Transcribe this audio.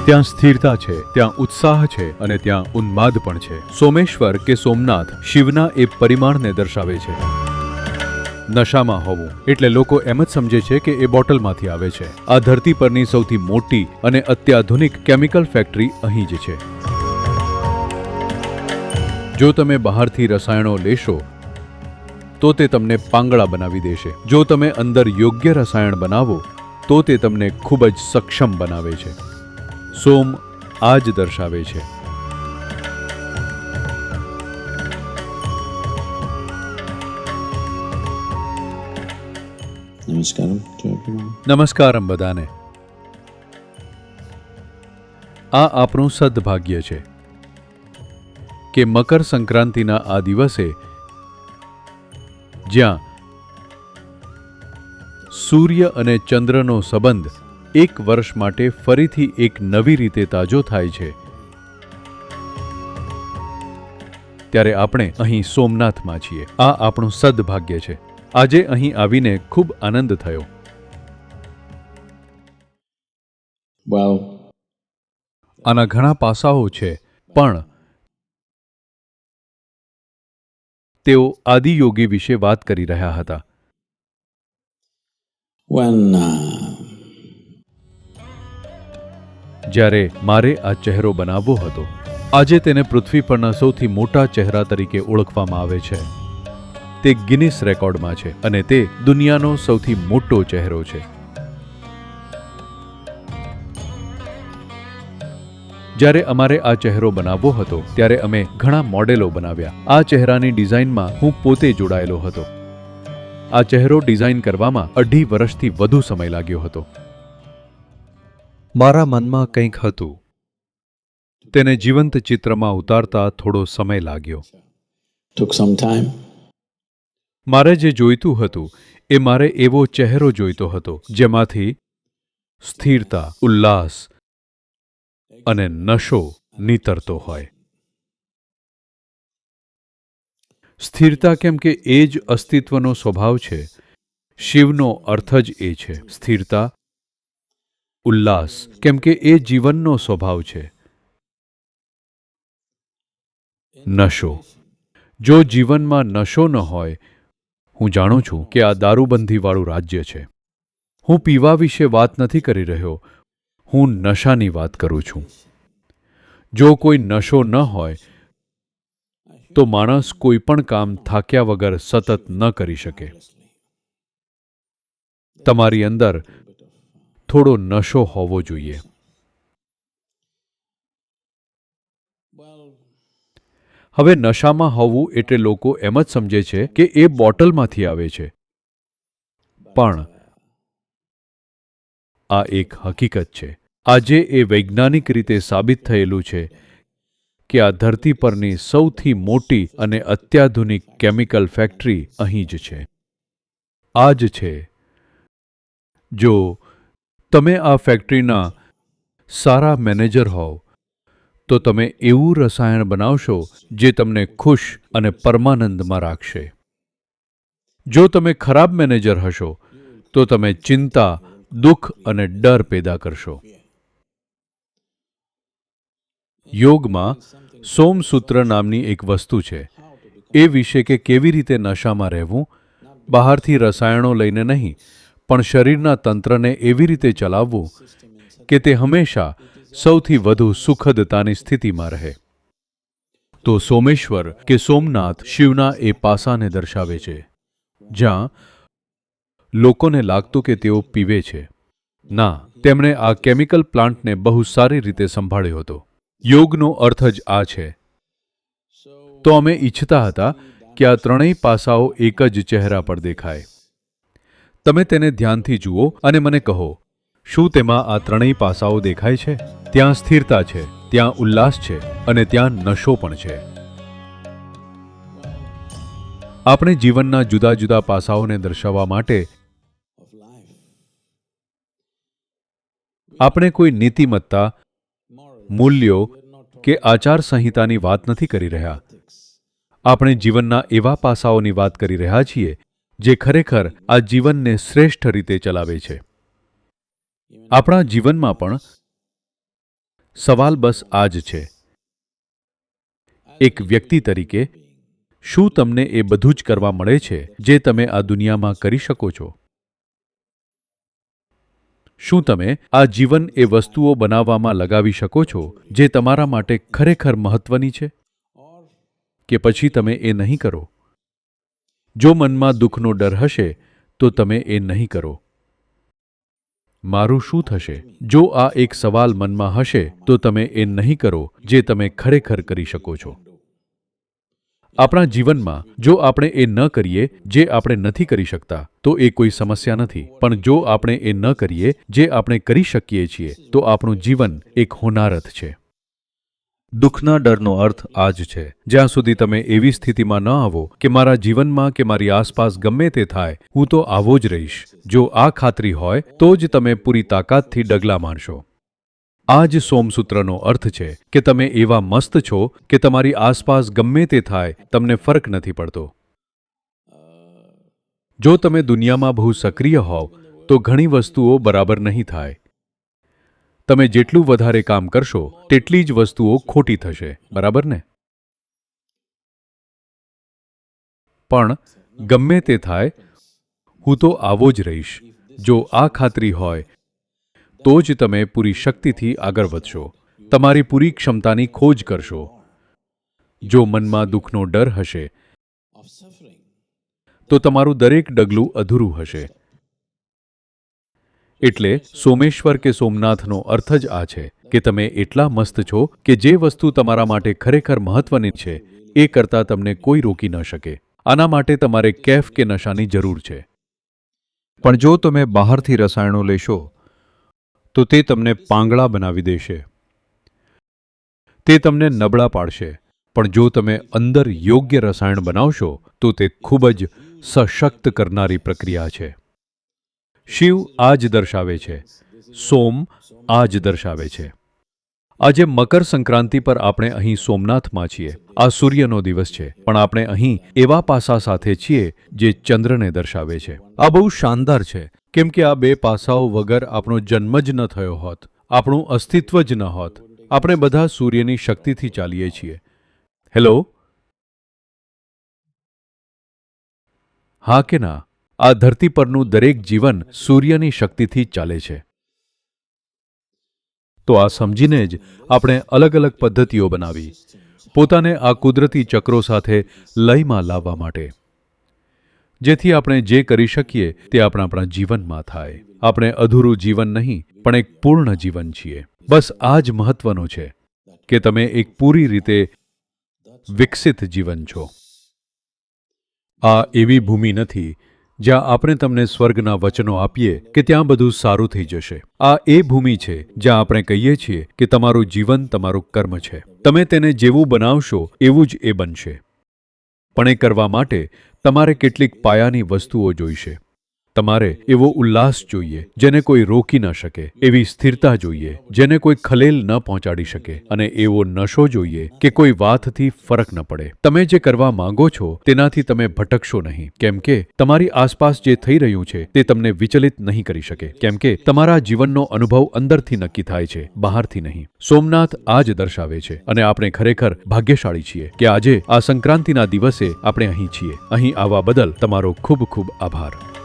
ત્યાં સ્થિરતા છે, ત્યાં ઉત્સાહ છે અને ત્યાં ઉન્માદ પણ છે. સોમેશ્વર કે સોમનાથ શિવના એ પરિમાણને દર્શાવે છે. નશામાં હોવું એટલે લોકો એમ જ સમજે છે કે એ બોટલમાંથી આવે છે. આ ધરતી પરની સૌથી મોટી અને અત્યાધુનિક કેમિકલ ફેક્ટરી અહીં જ છે. જો તમે બહારથી રસાયણો લેશો તો તે તમને પાંગળા બનાવી દેશે. જો તમે અંદર યોગ્ય રસાયણ બનાવો તો તે તમને ખૂબ જ સક્ષમ બનાવે છે. સોમ આ જ દર્શાવે છે. નમસ્કારમ બધાને. આ આપણું સદભાગ્ય છે કે મકર સંક્રાંતિના આ દિવસે જ્યાં સૂર્ય અને ચંદ્રનો સંબંધ એક વર્ષ માટે ફરીથી એક નવી રીતે તાજો થાય છે, ત્યારે આપણે અહીં સોમનાથમાં છીએ. આ આપણું સદભાગ્ય છે. આજે અહીં આવીને ખૂબ આનંદ થયો. આના ઘણા પાસાઓ છે, પણ તેઓ આદિયોગી વિશે વાત કરી રહ્યા હતા. જ્યારે મારે આ ચહેરો બનાવવો હતો, આજે તેને પૃથ્વી પરના સૌથી મોટા ચહેરા તરીકે ઓળખવામાં આવે છે. તે ગિનિસ રેકોર્ડમાં છે અને તે દુનિયાનો સૌથી મોટો ચહેરો છે. જ્યારે અમારે આ ચહેરો બનાવવો હતો ત્યારે અમે ઘણા મોડેલો બનાવ્યા. આ ચહેરાની ડિઝાઇનમાં હું પોતે જોડાયેલો હતો. આ ચહેરો ડિઝાઇન કરવામાં 2.5 વર્ષથી વધુ સમય લાગ્યો હતો. મારા મનમાં કંઈક હતું. તેને જીવંત ચિત્રમાં ઉતારતા થોડો સમય લાગ્યો. મારે જે જોઈતું હતું એ મારે એવો ચહેરો જોઈતો હતો જેમાંથી સ્થિરતા, ઉલ્લાસ અને નશો નીતરતો હોય. સ્થિરતા કેમ કે એ જ અસ્તિત્વનો સ્વભાવ છે. શિવનો અર્થ જ એ છે સ્થિરતા. ઉલ્લાસ કેમ કે એ જીવનનો સ્વભાવ છે. નશો, જો જીવનમાં નશો ન હોય, હું જાણું છું કે આ દારૂબંધીવાળું રાજ્ય છે. હું પીવા વિશે વાત નથી કરી રહ્યો, હું નશાની વાત કરું છું. જો કોઈ નશો ન હોય તો માણસ કોઈ પણ કામ થાક્યા વગર સતત ન કરી શકે. તમારી અંદર થોડો નશો હોવો જોઈએ. હવે નશામાં હોવું એટલે લોકો એમ જ સમજે છે કે એ બોટલમાંથી આવે છે, પણ આ એક હકીકત છે. આજે એ વૈજ્ઞાનિક રીતે સાબિત થયેલું છે કે આ ધરતી પરની સૌથી મોટી અને અત્યાધુનિક કેમિકલ ફેક્ટરી અહીં જ છે. આ જ છે. જો તમે આ ફેક્ટરીના સારા મેનેજર હોવ તો તમે એવું રસાયણ બનાવશો જે તમને ખુશ અને પરમાનંદમાં રાખશે. જો તમે ખરાબ મેનેજર હશો તો તમે ચિંતા, દુઃખ અને ડર પેદા કરશો. યોગમાં સોમસૂત્ર નામની એક વસ્તુ છે. એ વિશે કે કેવી રીતે નશામાં રહેવું, બહારથી રસાયણો લઈને નહીં, પણ શરીરના તંત્રને એવી રીતે ચલાવવું કે તે હંમેશા સૌથી વધુ સુખદતાની સ્થિતિમાં રહે. તો સોમેશ્વર કે સોમનાથ શિવના એ પાસાને દર્શાવે છે જ્યાં લોકોને લાગતું કે તેઓ પીવે છે. ના, તેમણે આ કેમિકલ પ્લાન્ટને બહુ સારી રીતે સંભાળ્યો હતો. યોગનો અર્થ જ આ છે. તો અમે ઈચ્છતા હતા કે આ ત્રણેય પાસાઓ એક જ ચહેરા પર દેખાય. તમે તેને ધ્યાનથી જુઓ અને મને કહો, શું તેમાં આ ત્રણેય પાસાઓ દેખાય છે? ત્યાં સ્થિરતા છે, ત્યાં ઉલ્લાસ છે અને ત્યાં નશો પણ છે. આપણે જીવનના જુદા જુદા પાસાઓને દર્શાવવા માટે આપણે કોઈ નીતિમત્તા, મૂલ્યો કે આચાર સંહિતાની વાત નથી કરી રહ્યા. આપણે જીવનના એવા પાસાઓની વાત કરી રહ્યા છીએ જે ખરેખર આ જીવનને શ્રેષ્ઠ રીતે ચલાવે છે. આપણા જીવનમાં પણ સવાલ બસ આ જ છે. એક વ્યક્તિ તરીકે શું તમને એ બધું જ કરવા મળે છે જે તમે આ દુનિયામાં કરી શકો છો? શું તમે આ જીવન એ વસ્તુઓ બનાવવામાં લગાવી શકો છો જે તમારા માટે ખરેખર મહત્વની છે? કે પછી તમે એ નહીં કરો? જો મનમાં દુઃખનો ડર હશે તો તમે એ નહીં કરો. મારું શું થશે? જો આ એક સવાલ મનમાં હશે તો તમે એ નહીં કરો જે તમે ખરેખર કરી શકો છો. આપણા જીવનમાં જો આપણે એ ન કરીએ જે આપણે નથી કરી શકતા તો એ કોઈ સમસ્યા નથી, પણ જો આપણે એ ન કરીએ જે આપણે કરી શકીએ છીએ તો આપણું જીવન એક હોનારત છે. દુઃખના ડરનો અર્થ આ જ છે. જ્યાં સુધી તમે એવી સ્થિતિમાં ન આવો કે મારા જીવનમાં કે મારી આસપાસ ગમે તે થાય હું તો આવો જ રહીશ, જો આ ખાતરી હોય તો જ તમે પૂરી તાકાતથી ડગલા મારશો. આ જ સોમસૂત્રનો અર્થ છે કે તમે એવા મસ્ત છો કે તમારી આસપાસ ગમે તે થાય તમને ફરક નથી પડતો. જો તમે દુનિયામાં બહુ સક્રિય હોવ તો ઘણી વસ્તુઓ બરાબર નહીં થાય. તમે જેટલું વધારે કામ કરશો તેટલી જ વસ્તુઓ ખોટી થશે, બરાબર ને? પણ ગમે તે થાય હું તો આવો જ રહીશ, જો આ ખાતરી હોય તો જ તમે પૂરી શક્તિથી આગળ વધશો, તમારી પૂરી ક્ષમતાની ખોજ કરશો. જો મનમાં દુઃખનો ડર હશે તો તમારું દરેક ડગલું અધૂરું હશે. એટલે સોમેશ્વર કે સોમનાથનો અર્થ જ આ છે કે તમે એટલા મસ્ત છો કે જે વસ્તુ તમારા માટે ખરેખર મહત્વની છે એ કરતાં તમને કોઈ રોકી ન શકે. આના માટે તમારે કેફ કે નશાની જરૂર છે. પણ જો તમે બહારથી રસાયણો લેશો તો તે તમને પાંગળા બનાવી દેશે, તે તમને નબળા પાડશે. પણ જો તમે અંદર યોગ્ય રસાયણ બનાવશો તો તે ખૂબ જ સશક્ત કરનારી પ્રક્રિયા છે. શિવ આ જ દર્શાવે છે, સોમ આ જ દર્શાવે છે. આજે મકર સંક્રાંતિ પર આપણે અહીં સોમનાથમાં છીએ. આ સૂર્યનો દિવસ છે, પણ આપણે અહીં એવા પાસા સાથે છીએ જે ચંદ્રને દર્શાવે છે. આ બહુ શાનદાર છે કેમ કે આ બે પાસાઓ વગર આપણો જન્મ જ ન થયો હોત, આપણું અસ્તિત્વ જ ન હોત. આપણે બધા સૂર્યની શક્તિથી ચાલીએ છીએ. હેલો, હા કે ના? આ ધરતી પરનું દરેક જીવન સૂર્યની શક્તિથી જ ચાલે છે. તો આ સમજીને જ આપણે અલગ અલગ પદ્ધતિઓ બનાવી પોતાને આ કુદરતી ચક્રો સાથે લયમાં લાવવા માટે, જેથી આપણે જે કરી શકીએ તે આપણા જીવનમાં થાય. આપણે અધૂરું જીવન નહીં પણ એક પૂર્ણ જીવન છીએ. બસ આ જ મહત્વનું છે કે તમે એક પૂરી રીતે વિકસિત જીવન છો. આ એવી ભૂમિ નથી જ્યાં આપણે તમને સ્વર્ગના વચનો આપીએ કે ત્યાં બધું સારું થઈ જશે. આ એ ભૂમિ છે જ્યાં આપણે કહીએ છીએ કે તમારું જીવન તમારું કર્મ છે. તમે તેને જેવું બનાવશો એવું જ એ બનશે. પણ એ કરવા માટે તમારે કેટલીક પાયાની વસ્તુઓ જોઈશે. તમારે એવો ઉલ્લાસ જોઈએ જેને કોઈ રોકી ન શકે, એવી સ્થિરતા જોઈએ જેને કોઈ ખલેલ ન પહોંચાડી શકે, અને એવો નશો જોઈએ કે કોઈ વાતથી ફરક ન પડે. તમે જે કરવા માંગો છો તેનાથી તમે ભટકશો નહીં, કેમ કે તમારી આસપાસ જે થઈ રહ્યું છે તે તમને વિચલિત નહીં કરી શકે, કેમ કે તમારા જીવનનો અનુભવ અંદરથી નક્કી થાય છે, બહારથી નહીં. સોમનાથ આ જ દર્શાવે છે અને આપણે ખરેખર ભાગ્યશાળી છીએ કે આજે આ સંક્રાંતિના દિવસે આપણે અહીં છીએ. અહીં આવવા બદલ તમારો ખૂબ ખૂબ આભાર.